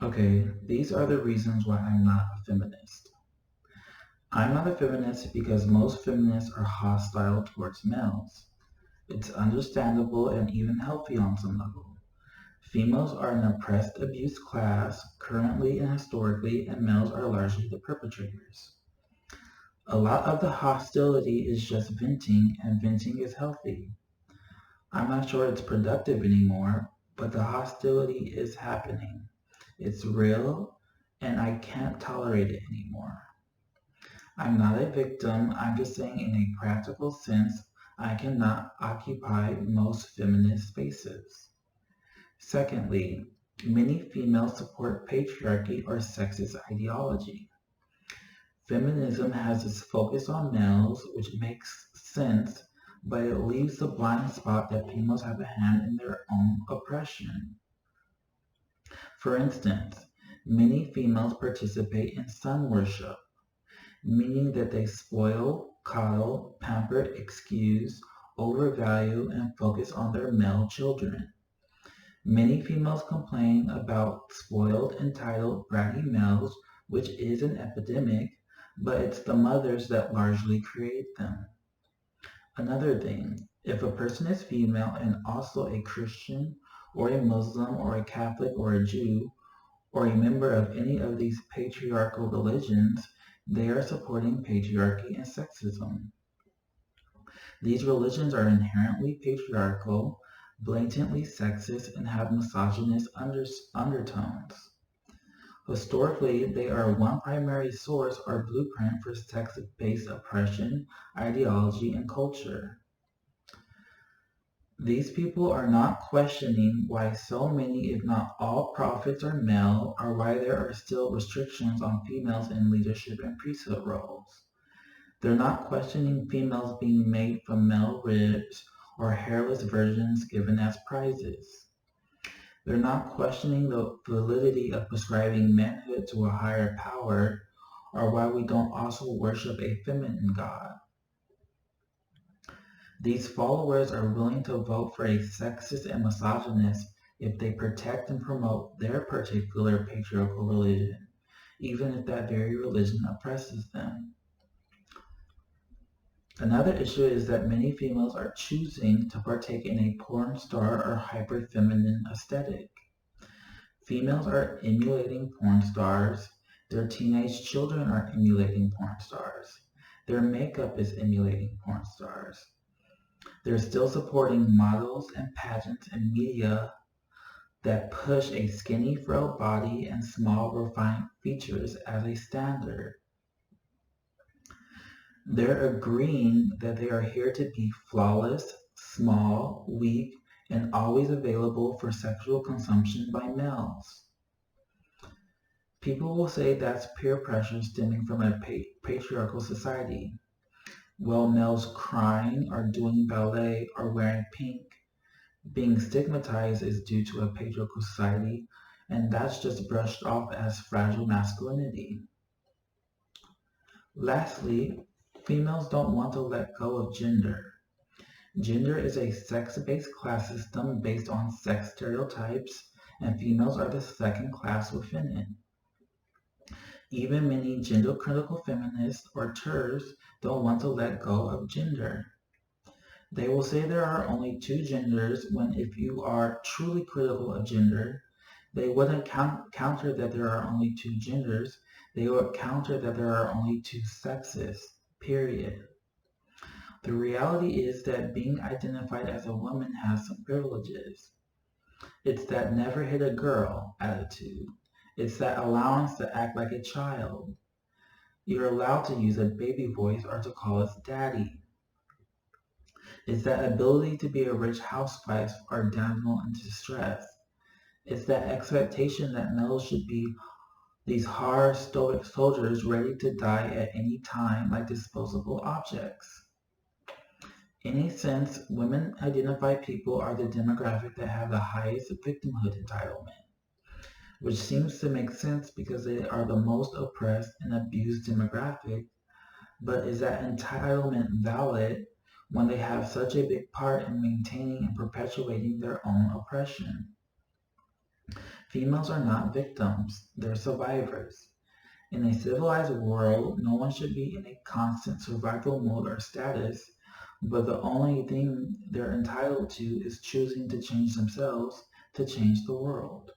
Okay, these are the reasons why I'm not a feminist. I'm not a feminist because most feminists are hostile towards males. It's understandable and even healthy on some level. Females are an oppressed, abused class, currently and historically, and males are largely the perpetrators. A lot of the hostility is just venting, and venting is healthy. I'm not sure it's productive anymore, but the hostility is happening. It's real, and I can't tolerate it anymore. I'm not a victim, I'm just saying in a practical sense, I cannot occupy most feminist spaces. Secondly, many females support patriarchy or sexist ideology. Feminism has its focus on males, which makes sense, but it leaves the blind spot that females have a hand in their own oppression. For instance, many females participate in sun worship, meaning that they spoil, coddle, pamper, excuse, overvalue, and focus on their male children. Many females complain about spoiled, entitled, bratty males, which is an epidemic, but it's the mothers that largely create them. Another thing, if a person is female and also a Christian, or a Muslim, or a Catholic, or a Jew, or a member of any of these patriarchal religions, they are supporting patriarchy and sexism. These religions are inherently patriarchal, blatantly sexist, and have misogynist undertones. Historically, they are one primary source or blueprint for sex-based oppression, ideology, and culture. These people are not questioning why so many, if not all, prophets are male, or why there are still restrictions on females in leadership and priesthood roles. They're not questioning females being made from male ribs or hairless virgins given as prizes. They're not questioning the validity of prescribing manhood to a higher power or why we don't also worship a feminine god. These followers are willing to vote for a sexist and misogynist if they protect and promote their particular patriarchal religion, even if that very religion oppresses them. Another issue is that many females are choosing to partake in a porn star or hyper-feminine aesthetic. Females are emulating porn stars. Their teenage children are emulating porn stars. Their makeup is emulating porn stars. They're still supporting models and pageants and media that push a skinny, frail body and small, refined features as a standard. They're agreeing that they are here to be flawless, small, weak, and always available for sexual consumption by males. People will say that's peer pressure stemming from a patriarchal society. Well, males crying or doing ballet or wearing pink being stigmatized is due to a patriarchal society, and that's just brushed off as fragile masculinity. Lastly, females don't want to let go of gender. Gender is a sex-based class system based on sex stereotypes, and females are the second class within it. Even many gender-critical feminists or TERFs don't want to let go of gender. They will say there are only two genders when if you are truly critical of gender, they wouldn't counter that there are only two genders. They would counter that there are only two sexes, period. The reality is that being identified as a woman has some privileges. It's that never hit a girl attitude. It's that allowance to act like a child. You're allowed to use a baby voice or to call us daddy. It's that ability to be a rich housewife or damsel in distress. It's that expectation that males should be these hard, stoic soldiers ready to die at any time like disposable objects. In a sense, women identified people are the demographic that have the highest victimhood entitlement, which seems to make sense because they are the most oppressed and abused demographic, but is that entitlement valid when they have such a big part in maintaining and perpetuating their own oppression? Females are not victims, they're survivors. In a civilized world, no one should be in a constant survival mode or status, but the only thing they're entitled to is choosing to change themselves to change the world.